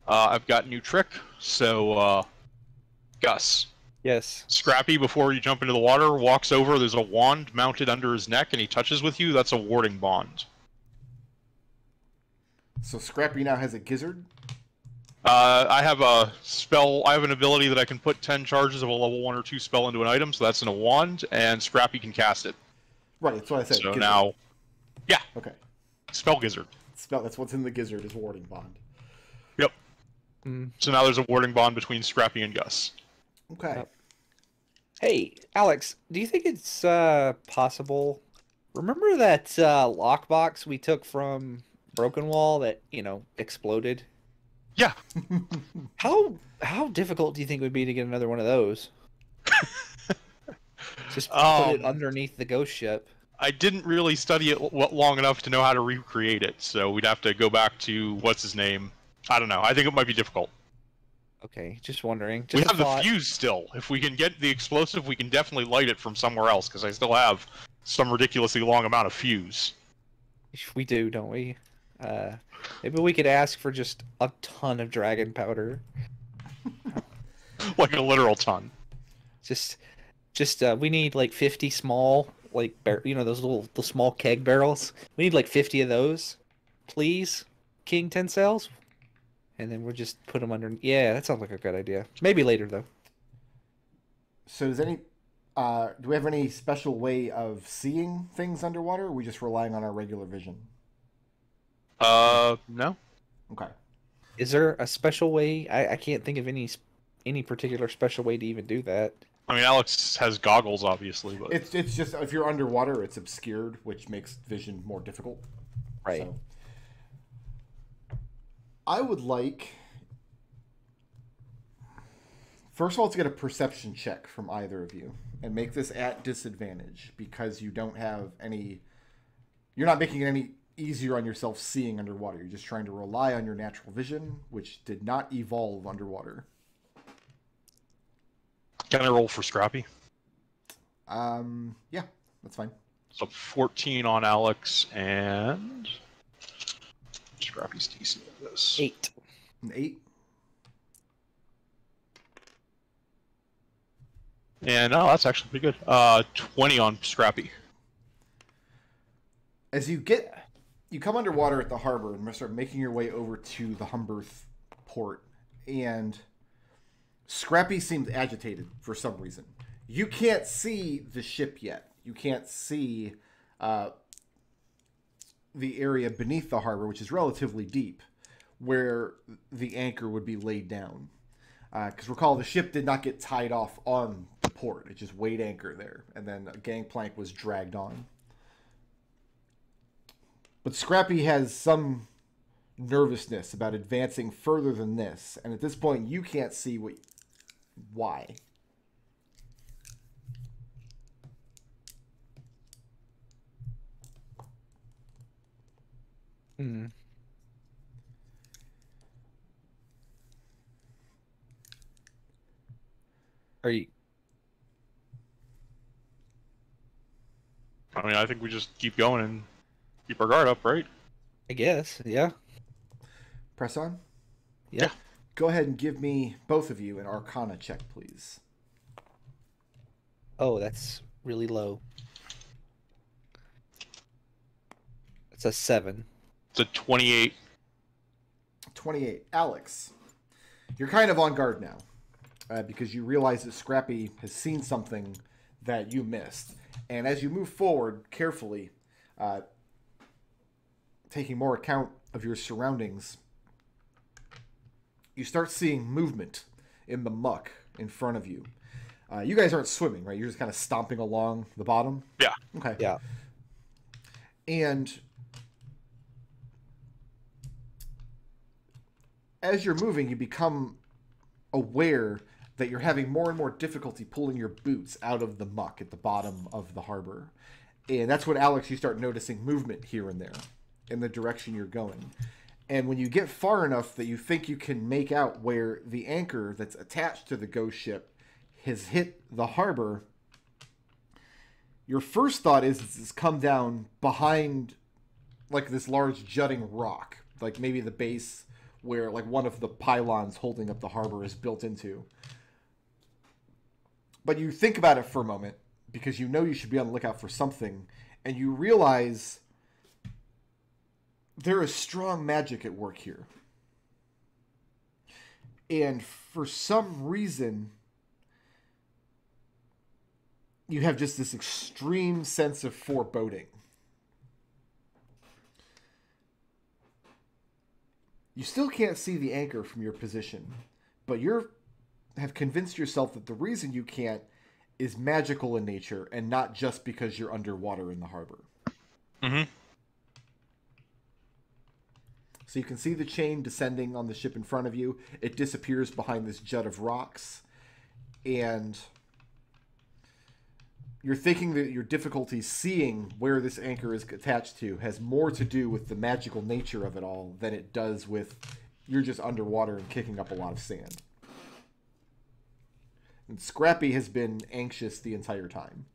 I've got a new trick. So, Gus. Yes. Scrappy, before you jump into the water, walks over. There's a wand mounted under his neck, and he touches with you. That's a warding bond. So Scrappy now has a gizzard? I have a spell. I have an ability that I can put 10 charges of a level 1 or 2 spell into an item, so that's in a wand, and Scrappy can cast it. Right, that's what I said. So gizzard. now, yeah. Okay. Spell gizzard. That's what's in the gizzard is warding bond. Yep. Mm. So now there's a warding bond between Scrappy and Gus. Okay. Yep. Hey, Alex, do you think it's possible? Remember that lockbox we took from Broken Wall that, exploded? Yeah. How difficult do you think it would be to get another one of those? Just put it underneath the ghost ship. I didn't really study it long enough to know how to recreate it, so we'd have to go back to what's his name. I don't know. I think it might be difficult. Okay, just wondering. We Just have the fuse still. If we can get the explosive, we can definitely light it from somewhere else, because I still have some ridiculously long amount of fuse. We do, don't we? Maybe we could ask for just a ton of dragon powder. Like a literal ton. Just we need like 50 small, like those the small keg barrels. We need like 50 of those, please, King Tencels. And then we'll just put them under. Yeah, that sounds like a good idea. Maybe later though. So do we have any special way of seeing things underwater, or are we just relying on our regular vision? No. Okay. Is there a special way? I can't think of any particular special way to even do that. I mean, Alex has goggles, obviously, but It's just if you're underwater, it's obscured, which makes vision more difficult. Right. So, I would like, first of all, to get a perception check from either of you, and make this at disadvantage because you don't have any. You're not making it any easier on yourself seeing underwater. You're just trying to rely on your natural vision, which did not evolve underwater. Can I roll for Scrappy? Yeah, that's fine. So 14 on Alex, and Scrappy's DC of this. 8. An 8. And no, that's actually pretty good. 20 on Scrappy. As you come underwater at the harbor and start making your way over to the Humberth port, and Scrappy seems agitated for some reason. You can't see the ship yet. You can't see the area beneath the harbor, which is relatively deep, where the anchor would be laid down. Because recall, the ship did not get tied off on the port. It just weighed anchor there, and then a gangplank was dragged on. But Scrappy has some nervousness about advancing further than this, and at this point, you can't see why. Hmm. Are you? I mean, I think we just keep going and Keep our guard up, right? I guess. Yeah. Press on. Yeah. Go ahead and give me, both of you, an Arcana check, please. Oh, that's really low. It's a 7. It's a 28. 28. Alex, you're kind of on guard now because you realize that Scrappy has seen something that you missed. And as you move forward carefully, taking more account of your surroundings, you start seeing movement in the muck in front of you. You guys aren't swimming, right? You're just kind of stomping along the bottom? Yeah. Okay. Yeah. And as you're moving, you become aware that you're having more and more difficulty pulling your boots out of the muck at the bottom of the harbor. And that's when, Alex, you start noticing movement here and there in the direction you're going. And when you get far enough that you think you can make out where the anchor that's attached to the ghost ship has hit the harbor, your first thought is it's come down behind like this large jutting rock, like maybe the base where like one of the pylons holding up the harbor is built into. But you think about it for a moment because you know you should be on the lookout for something, and you realize there is strong magic at work here. And for some reason, you have just this extreme sense of foreboding. You still can't see the anchor from your position, but you have convinced yourself that the reason you can't is magical in nature and not just because you're underwater in the harbor. Mm-hmm. So you can see the chain descending on the ship in front of you. It disappears behind this jut of rocks. And you're thinking that your difficulty seeing where this anchor is attached to has more to do with the magical nature of it all than it does with you're just underwater and kicking up a lot of sand. And Scrappy has been anxious the entire time.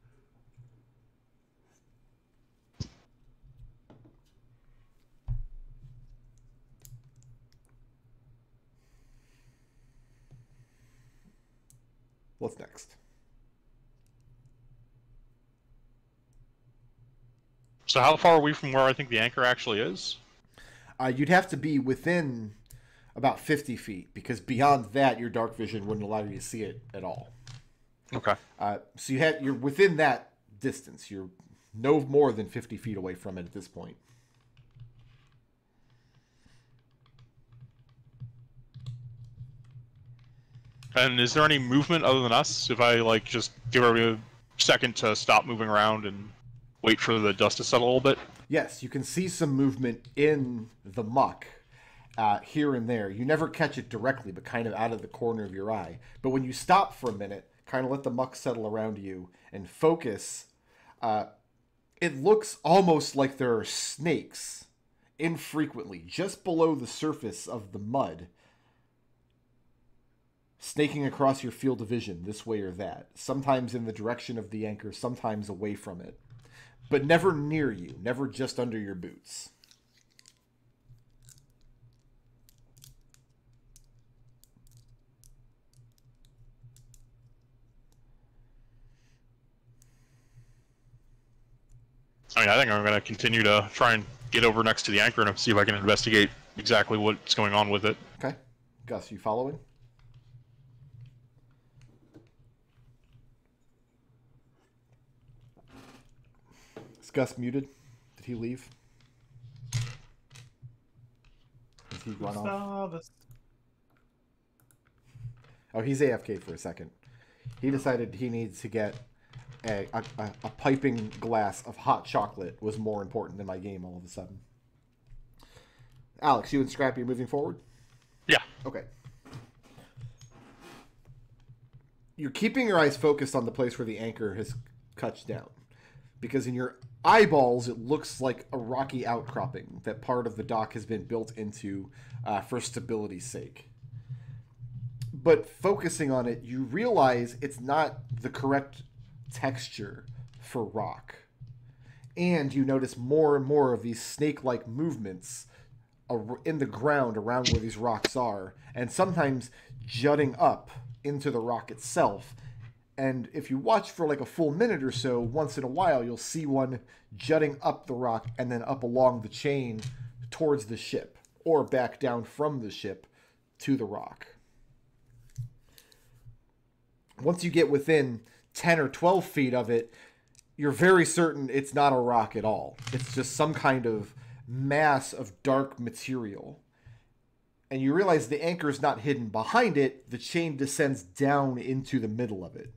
What's next? So how far are we from where I think the anchor actually is? You'd have to be within about 50 feet, because beyond that, your dark vision wouldn't allow you to see it at all. Okay. So you're within that distance. You're no more than 50 feet away from it at this point. And is there any movement other than us? If I like just give everybody a second to stop moving around and wait for the dust to settle a little bit? Yes, you can see some movement in the muck here and there. You never catch it directly, but kind of out of the corner of your eye. But when you stop for a minute, kind of let the muck settle around you and focus, it looks almost like there are snakes infrequently just below the surface of the mud, snaking across your field of vision this way or that, sometimes in the direction of the anchor, sometimes away from it, but never near you, never just under your boots. I mean, I think I'm going to continue to try and get over next to the anchor and see if I can investigate exactly what's going on with it. Okay. Gus, you following? Is Gus muted? Did he leave? Has he gone off? Oh, he's AFK for a second. He decided he needs to get a piping glass of hot chocolate was more important than my game all of a sudden. Alex, you and Scrappy are moving forward? Yeah. Okay. You're keeping your eyes focused on the place where the anchor has touched down, because in your eyeballs it looks like a rocky outcropping that part of the dock has been built into for stability's sake. But focusing on it, you realize it's not the correct texture for rock. And you notice more and more of these snake-like movements in the ground around where these rocks are, and sometimes jutting up into the rock itself. And if you watch for like a full minute or so, once in a while, you'll see one jutting up the rock and then up along the chain towards the ship, or back down from the ship to the rock. Once you get within 10 or 12 feet of it, you're very certain it's not a rock at all. It's just some kind of mass of dark material. And you realize the anchor is not hidden behind it. The chain descends down into the middle of it.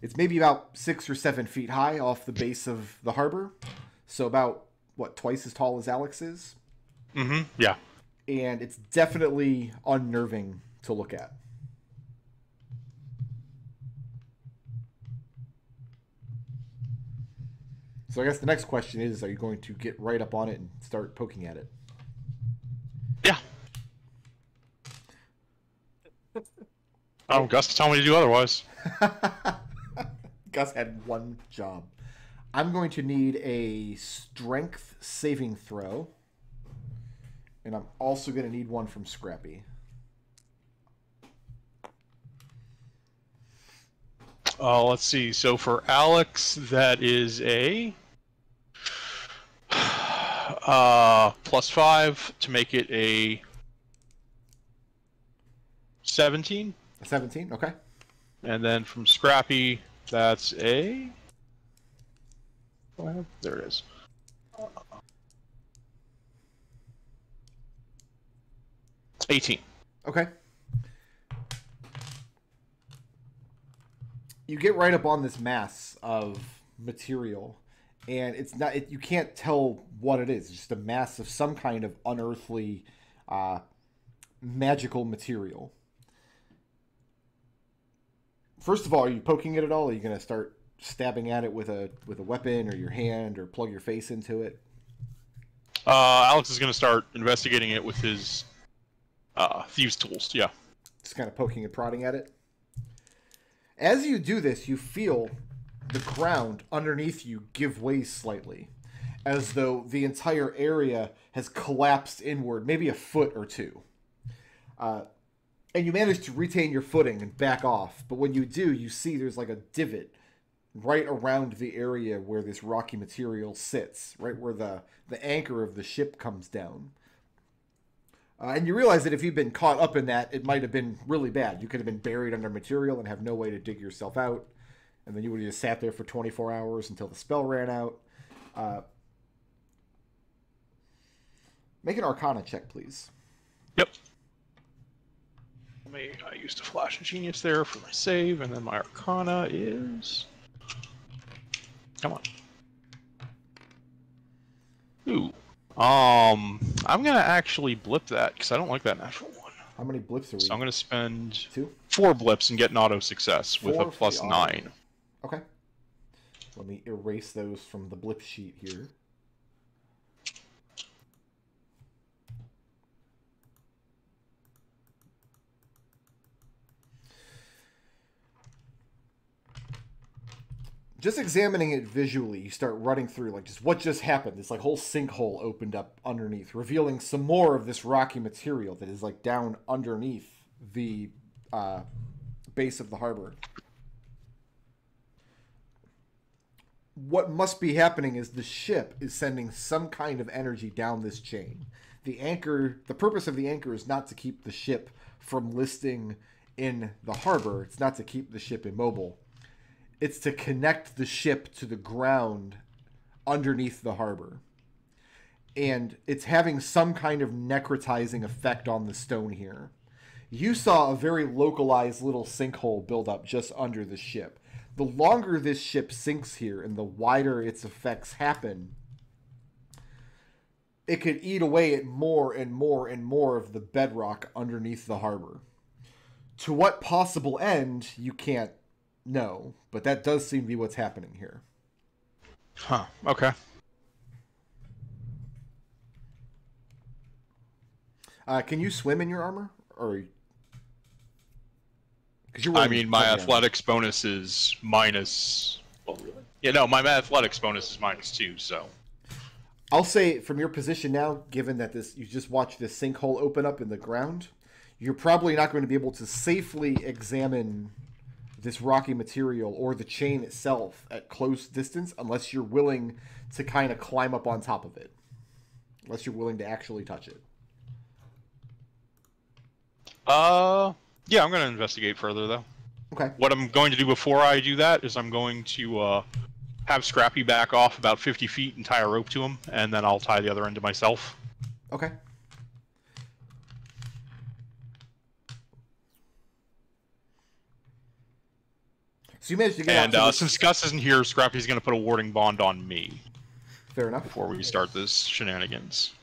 It's maybe about 6 or 7 feet high off the base of the harbor. So about, what, twice as tall as Alex is? Mm-hmm. Yeah. And it's definitely unnerving to look at. So I guess the next question is, are you going to get right up on it and start poking at it? Yeah. Oh, Gus told me to do otherwise. Gus had one job. I'm going to need a strength saving throw. And I'm also going to need one from Scrappy. Let's see. So for Alex, that is a +5 to make it a 17. 17, okay. And then from Scrappy, that's a... Well, there it is. $18. Okay. You get right up on this mass of material, and it's not, you can't tell what it is. It's just a mass of some kind of unearthly magical material. First of all, are you poking it at all? Are you going to start stabbing at it with a weapon or your hand, or plug your face into it? Alex is going to start investigating it with his thieves' tools, yeah. Just kind of poking and prodding at it. As you do this, you feel the ground underneath you give way slightly, as though the entire area has collapsed inward, maybe a foot or two. And you manage to retain your footing and back off, but when you do, you see there's like a divot right around the area where this rocky material sits, right where the anchor of the ship comes down. And you realize that if you'd been caught up in that, it might have been really bad. You could have been buried under material and have no way to dig yourself out. And then you would have just sat there for 24 hours until the spell ran out. Make an Arcana check, please. Yep. I used a Flash of Genius there for my save, and then my Arcana is... Come on. Ooh. I'm gonna actually blip that because I don't like that natural one. How many blips are we? So I'm gonna spend 2? 4 blips and get an auto success with a 4 +9. Okay. Let me erase those from the blip sheet here. Just examining it visually, you start running through, like, just what just happened. This, like, whole sinkhole opened up underneath, revealing some more of this rocky material that is, like, down underneath the base of the harbor. What must be happening is the ship is sending some kind of energy down this chain. The purpose of the anchor is not to keep the ship from listing in the harbor. It's not to keep the ship immobile. It's to connect the ship to the ground underneath the harbor. And it's having some kind of necrotizing effect on the stone here. You saw a very localized little sinkhole build up just under the ship. The longer this ship sinks here and the wider its effects happen, it could eat away at more and more and more of the bedrock underneath the harbor. To what possible end, you can't know, but that does seem to be what's happening here. Huh, okay. Can you swim in your armor? Or 'Cause you're I willing mean, to my cut down. athletics bonus is minus. Well, really? Yeah, no, my athletics bonus is -2. So I'll say from your position now, given that you just watched this sinkhole open up in the ground, you're probably not going to be able to safely examine this rocky material or the chain itself at close distance unless you're willing to kind of climb up on top of it. Unless you're willing to actually touch it. yeah, I'm gonna investigate further though. Okay. What I'm going to do before I do that is I'm going to have Scrappy back off about 50 feet and tie a rope to him, and then I'll tie the other end to myself. Okay. So you managed to get And out to since Gus isn't here, Scrappy's going to put a warding bond on me Fair enough. before we start this shenanigans.